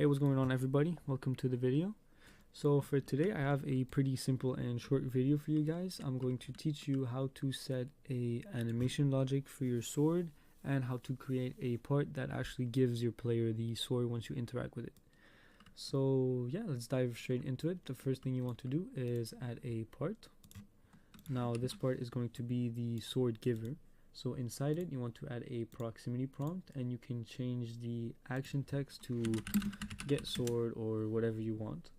Hey, what's going on everybody? Welcome to the video. So for today I have a pretty simple and short video for you guys. I'm going to teach you how to set a animation logic for your sword and how to create a part that actually gives your player the sword once you interact with it. So yeah, let's dive straight into it. The first thing you want to do is add a part. Now this part is going to be the sword giver. So inside it, you want to add a proximity prompt, and you can change the action text to get sword or whatever you want.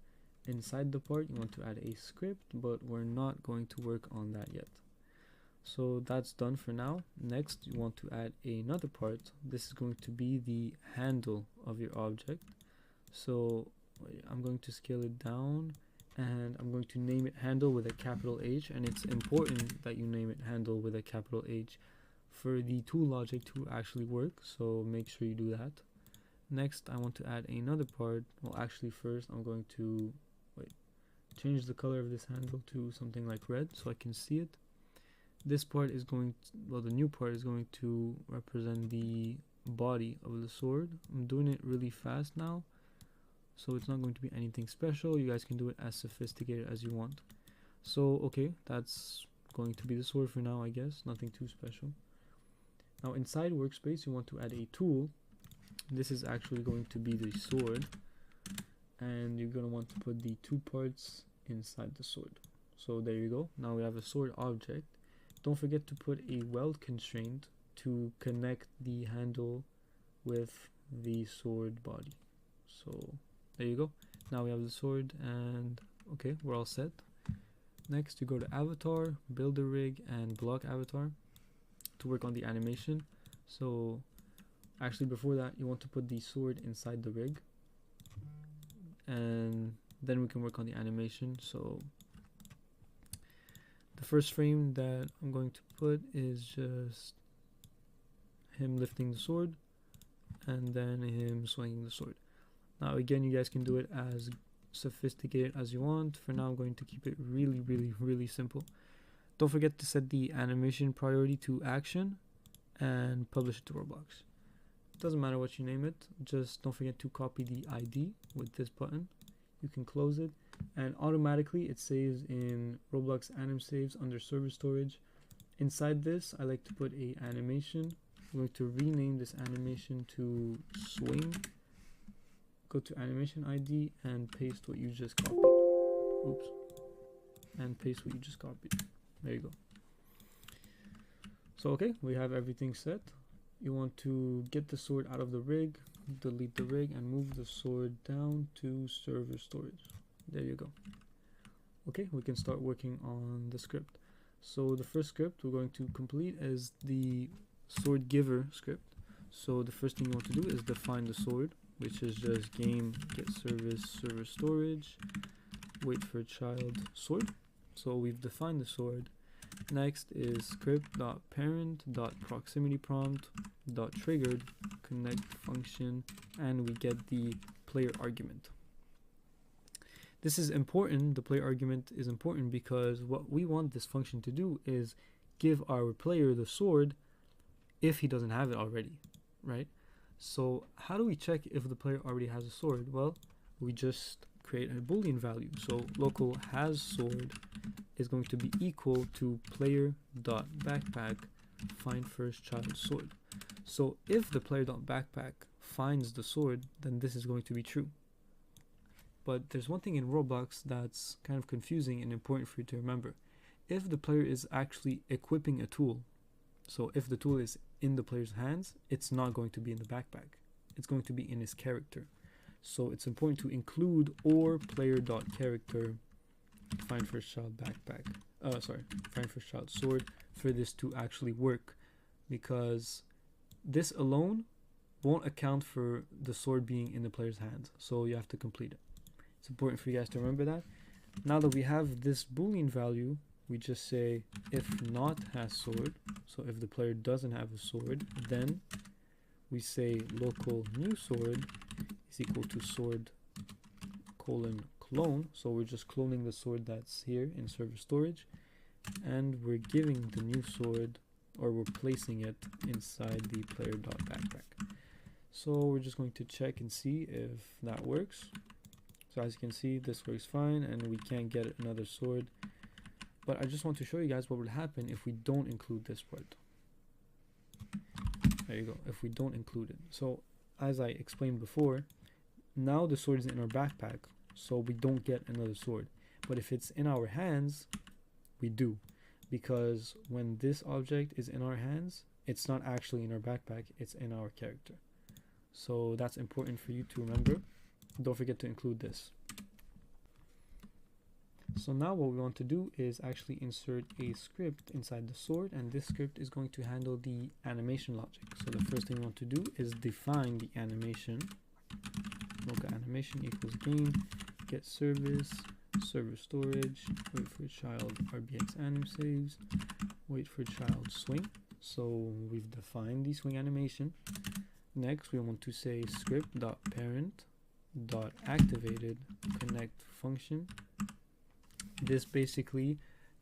Inside the part, you want to add a script, but we're not going to work on that yet. So that's done for now. Next, you want to add another part. This is going to be the handle of your object. So I'm going to scale it down, and I'm going to name it handle with a capital H, and it's important that you name it handle with a capital H for the tool logic to actually work, so make sure you do that. Next, I want to add another part. Well, actually first I'm going to change the color of this handle to something like red so I can see it. This part is going to, the new part is going to represent the body of the sword. I'm doing it really fast now, so it's not going to be anything special. You guys can do it as sophisticated as you want. So okay, that's going to be the sword for now, I guess. Nothing too special. Now inside workspace, you want to add a tool. This is actually going to be the sword, and you're going to want to put the two parts inside the sword. So there you go. Now we have a sword object. Don't forget to put a weld constraint to connect the handle with the sword body. So there you go. Now we have the sword, and okay, we're all set. Next, you go to avatar, build a rig, and block avatar to work on the animation. So actually before that, you want to put the sword inside the rig, and then we can work on the animation. So the first frame that I'm going to put is just him lifting the sword and then him swinging the sword. Now again, you guys can do it as sophisticated as you want. For now, I'm going to keep it really simple. Don't forget to set the animation priority to action and publish it to Roblox. Doesn't matter what you name it, just don't forget to copy the ID with this button. You can close it, and automatically it saves in Roblox anim saves under server storage. Inside this, I like to put a animation. I'm going to rename this animation to swing. Go to animation ID and paste what you just copied. Oops. And paste what you just copied. There you go. So okay, we have everything set. You want to get the sword out of the rig, delete the rig, and move the sword down to server storage. There you go. Okay, we can start working on the script. So the first script we're going to complete is the sword giver script. So the first thing you want to do is define the sword, which is just game get service server storage wait for child sword. So we've defined the sword. Next is script.parent.proximityPrompt.triggered connect function, and we get the player argument. This is important. The player argument is important because what we want this function to do is give our player the sword if he doesn't have it already, right? So how do we check if the player already has a sword? Well, we just create a boolean value. So local has sword is going to be equal to player.backpack find first child sword. So if the player.backpack finds the sword, then this is going to be true. But there's one thing in Roblox that's kind of confusing and important for you to remember. If the player is actually equipping a tool, so if the tool is in the player's hands, it's not going to be in the backpack. It's going to be in his character. So it's important to include or player.character find first child backpack. Find first child sword for this to actually work, because this alone won't account for the sword being in the player's hands. So you have to complete it. It's important for you guys to remember that. Now that we have this boolean value, we just say if not has sword. So if the player doesn't have a sword, then we say local new sword is equal to sword colon clone. So we're just cloning the sword that's here in server storage, and we're giving the new sword, or we're placing it inside the player.backpack. So we're just going to check and see if that works. So as you can see, this works fine, and we can't get another sword. But I just want to show you guys what would happen if we don't include this part. There you go, if we don't include it. So as I explained before, now the sword is in our backpack, so we don't get another sword. But if it's in our hands, we do. Because when this object is in our hands, it's not actually in our backpack, it's in our character. So that's important for you to remember. Don't forget to include this. So now what we want to do is actually insert a script inside the sword, and this script is going to handle the animation logic. So the first thing we want to do is define the animation. Local animation equals game, get service, server storage, wait for child RBX anim saves, wait for child swing. So we've defined the swing animation. Next we want to say script.parent.activated connect function. This basically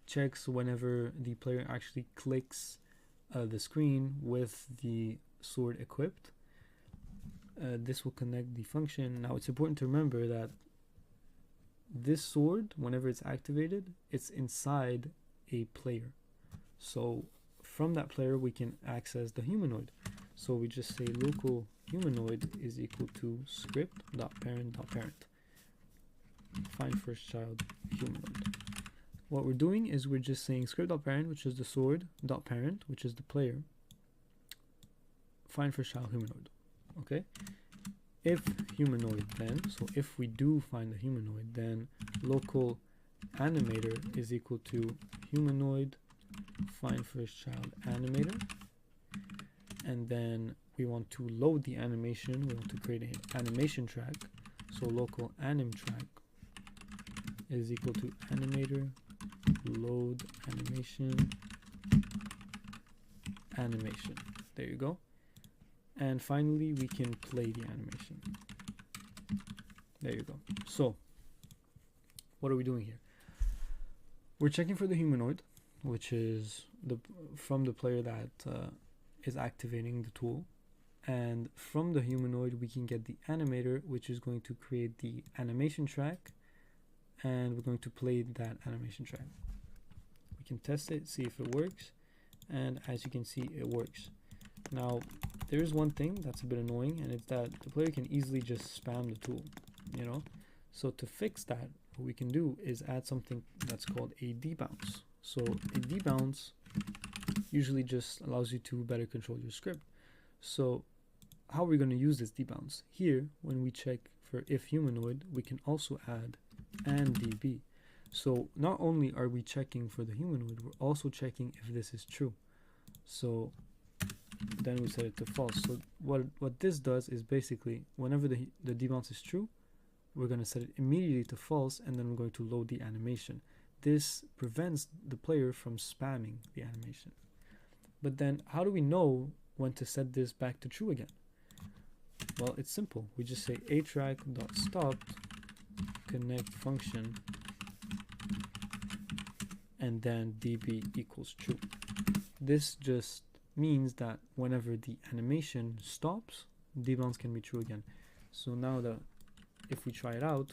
checks whenever the player actually clicks the screen with the sword equipped. This will connect the function. Now it's important to remember that this sword, whenever it's activated, it's inside a player. So from that player we can access the humanoid. So we just say local humanoid is equal to script.parent.parent. Find first child humanoid. What we're doing is we're just saying script.parent, which is the sword, .parent, which is the player, find first child humanoid. Okay, if humanoid, then so if we do find the humanoid, then local animator is equal to humanoid find first child animator, and then we want to load the animation. We want to create an animation track, so local anim track is equal to animator load animation. There you go. And finally we can play the animation. There you go. So what are we doing here? We're checking for the humanoid, which is from the player that is activating the tool, and from the humanoid we can get the animator, which is going to create the animation track, and we're going to play that animation track. We can test it, see if it works, and as you can see, it works. Now there is one thing that's a bit annoying, and it's that the player can easily just spam the tool, you know. So to fix that, what we can do is add something that's called a debounce. So a debounce usually just allows you to better control your script. So how are we going to use this debounce? Here, when we check for if humanoid, we can also add and db. So not only are we checking for the humanoid, we're also checking if this is true. So then we set it to false. So what this does is basically whenever the debounce is true, we're going to set it immediately to false, and then we're going to load the animation. This prevents the player from spamming the animation. But then how do we know when to set this back to true again? Well, it's simple. We just say atrack.stop connect function, and then db equals true. This just means that whenever the animation stops, debounce can be true again. So now that if we try it out,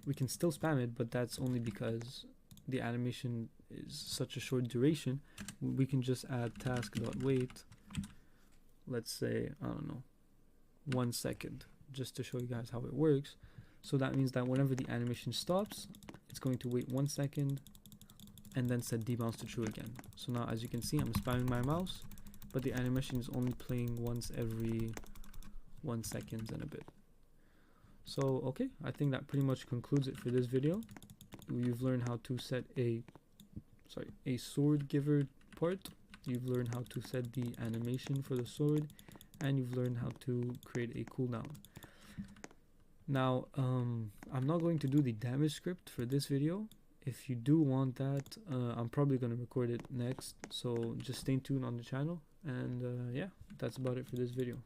we can still spam it, but that's only because the animation is such a short duration. We can just add task.wait, let's say, I don't know, 1 second, just to show you guys how it works. So that means that whenever the animation stops, it's going to wait 1 second and then set debounce to true again. So now as you can see, I'm spamming my mouse, but the animation is only playing once every 1 second and a bit. So okay, I think that pretty much concludes it for this video. You've learned how to set a sword giver part. You've learned how to set the animation for the sword, and you've learned how to create a cooldown. Now I'm not going to do the damage script for this video. If you do want that, I'm probably going to record it next, so just stay tuned on the channel. And yeah, that's about it for this video.